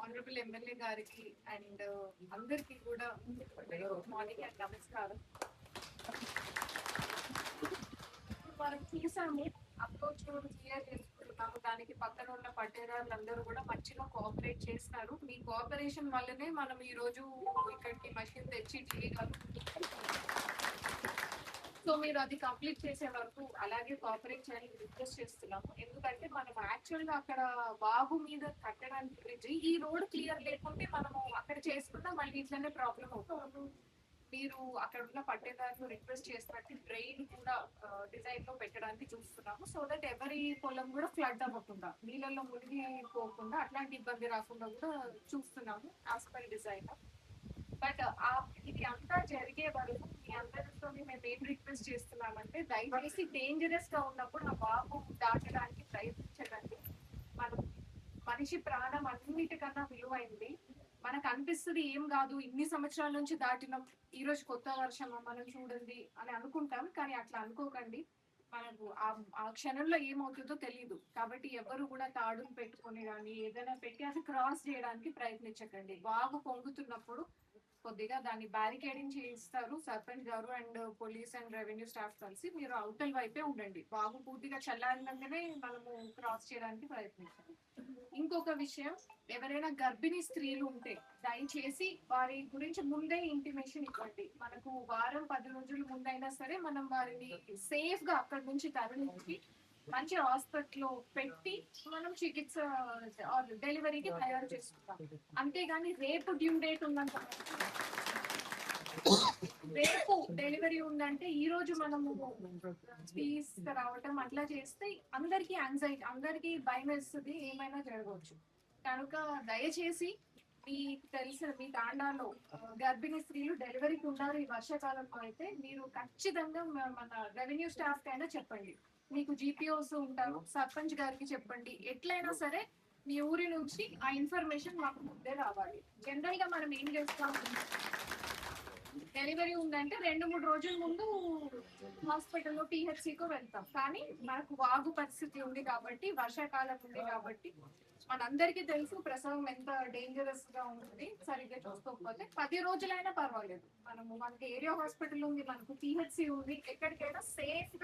Honourable MLA గారికి and అందరికి కూడా మార్నింగ్ అండ్ నమస్కారం. మనం చూసాము అప్రోచ్ రోడ్ క్లియర్ చేసుకుంటున్నాము. దానికి పక్కన ఉన్న పట్టేదారులందరూ కూడా మంచిగా కోఆపరేట్ చేస్తున్నారు. మీ కోఆపరేషన్ వల్లనే మనం ఈ రోజు ఇక్కడికి మషిన్ తెచ్చి సో మీరు అది కంప్లీట్ చేసే వరకు అలాగే కోఆపరేట్ చేయాలని రిక్వెస్ట్ చేస్తున్నాము. ఎందుకంటే మనం యాక్చువల్ గా అక్కడ వాగు మీద కట్టడానికి బ్రిడ్జ్ ఈ రోడ్ క్లియర్ లేకుంటే మనము అక్కడ చేసుకున్నా మళ్ళీ ఇట్లనే ప్రాబ్లం అవుతుంది. మీరు అక్కడ ఉన్న పట్టేదారులు రిక్వెస్ట్ చేసినట్టు డ్రైన్ కూడా డిజైన్ లో పెట్టడానికి చూస్తున్నాము. సో దట్ ఎవరి పొలం కూడా ఫ్లడ్ అవ్వకుండా నీళ్ళల్లో మునిగిపోకుండా అట్లాంటి ఇబ్బంది రాకుండా కూడా చూస్తున్నాము యాజ్ పర్ డిజైన్. బట్ ఇది అంతా జరిగే వరకు మీ అందరితో మేము ఏం రిక్వెస్ట్ చేస్తున్నామంటే దయచేసి డేంజరస్ గా ఉన్నప్పుడు ఆ బాబు దాటడానికి ప్రయత్నించకండి. మనం మనిషి ప్రాణం అన్నిటికన్నా విలువైంది. మనకు అనిపిస్తుంది ఏం కాదు ఇన్ని సంవత్సరాల నుంచి దాటినాం ఈ రోజు కొత్త వర్షం మనం చూడండి అని అనుకుంటాం, కానీ అట్లా అనుకోకండి. మనకు ఆ క్షణంలో ఏమవుతుందో తెలియదు. కాబట్టి ఎవరు కూడా తాడును పెట్టుకొని కానీ ఏదైనా పెట్టి అది క్రాస్ చేయడానికి ప్రయత్నించకండి. వాగు పొంగుతున్నప్పుడు కొద్దిగా దాన్ని బ్యారికేడింగ్ చేయిస్తారు సర్పంచ్ గారు and police and revenue staff కలిసి. మీరు అవతల వైపే ఉండండి. బాగు పూర్తిగా చల్లారినందునే మనము క్రాస్ చేయడానికి ప్రయత్నించాలి. ఇంకొక విషయం, ఎవరైనా గర్భిణీ స్త్రీలు ఉంటే దయచేసి వారి గురించి ముందే ఇంటిమేషన్ ఇవ్వండి. మనకు వారం 10 రోజుల ముందైనా సరే మనం వారిని సేఫ్ గా అక్కడి నుంచి తరలించి మంచి హాస్పిటల్లో పెట్టి మనం చికిత్స డెలివరీకి తయారు చేసుకుంటాం. అంతేగాని రేపు డ్యూ డేట్ ఉందంట, రేపు డెలివరీ ఉందంటే ఈ రోజు మనము తీసుకురావటం అట్లా చేస్తే అందరికి యాంగ్జైటీ, అందరికి భయం వేస్తుంది, ఏమైనా జరగవచ్చు. కనుక దయచేసి మీకు తెలిసిన మీ తాండాలో గర్భిణీ స్త్రీలు డెలివరీకి ఉన్నారు ఈ వర్షాకాలంలో అయితే మీరు ఖచ్చితంగా మన రెవెన్యూ స్టాఫ్ కైనా చెప్పండి. మీకు జీపీఓస్ ఉంటారు, సర్పంచ్ గారికి చెప్పండి. ఎట్లయినా సరే మీ ఊరి నుంచి ఆ ఇన్ఫర్మేషన్ మాకు ముందే రావాలి. జనరల్ గా మనం ఏం చేస్తాం, డెలివరీ ఉందంటే 2-3 రోజుల ముందు హాస్పిటల్లో పిహెచ్సికు వెళ్తాం. కానీ మనకు వాగు పరిస్థితి ఉంది కాబట్టి, వర్షాకాలం ఉంది కాబట్టి మనందరికీ తెలుసు ప్రసవం ఎంత డేంజరస్ గా ఉంటుంది. సరిగ్గా చూసుకోకపోతే 10 రోజులైనా పర్వాలేదు, మనకి ఏరియా హాస్పిటల్ ఉంది, మనకు పిహెచ్సి ఉంది, ఎక్కడికైనా సేఫ్